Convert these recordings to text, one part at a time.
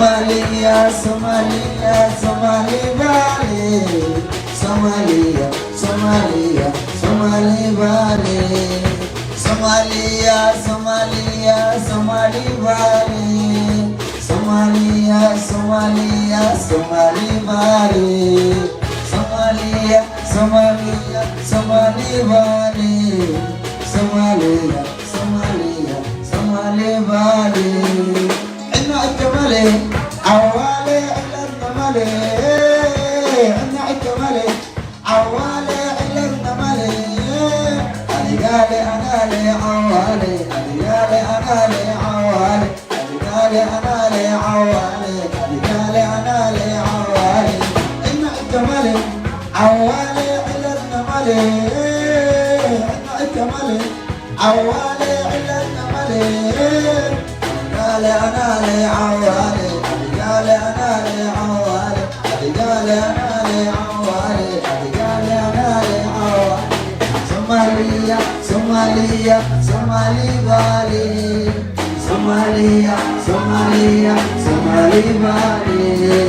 Somalia, Somalia, Somali Valley. Somalia, Somalia, Somali Valley. Somalia, Somalia, Somali Valley. Somalia, Somalia, Somali Valley. Somalia, Somalia, Somali Valley. Somalia, Somalia, Somali Valley. إنه الجمالي عوالي إلا الجمالي. إنه الجمالي عوالي إلا الجمالي. أنا قالي أنا لي عوالي. أنا قالي أنا لي عوالي. أنا قالي أنا لي عوالي. أنا قالي أنا لي عوالي. إنه الجمالي عوالي إلا الجمالي. إنه الجمالي عوالي إلا الجمالي. أنا لي عوالي. قال أنا لي عوالي. قال أنا لي عوالي. قال أنا لي عوالي. Somalia, Somalia, Somali Valley. Somalia, Somalia, Somali Valley.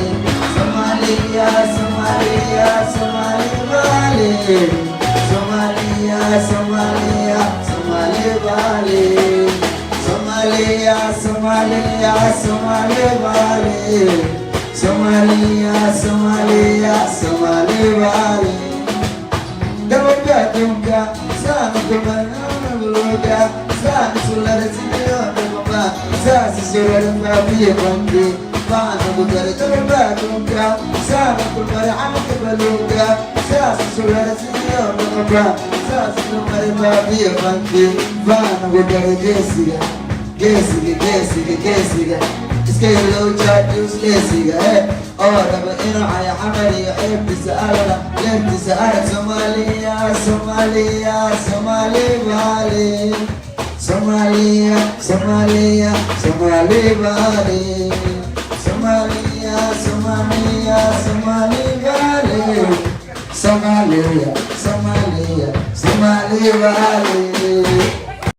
Somalia, Somalia, Somali Valley. Somalia, Somalia, Somali Valley. Somalia, Somalia, Somali Valley. Somalia, Somalia, Somali Valley. Doga doga, sana kumana doga, sana sulara siyo doga, sana sulara babiye bandi, bana bugare doga doga, sana kumara amke baluga, sana sulara siyo doga, sana sulara babiye bandi, bana bugare gesiga. Gesiga iska yelo jadus lesiga ora ba ina ay hamari ibtisala ibtisala Somalia, Somalia, Somali Valley. Somalia, Somalia, Somali Valley. Somalia, Somalia, Somali Valley. Somalia, Somalia, Somali Valley.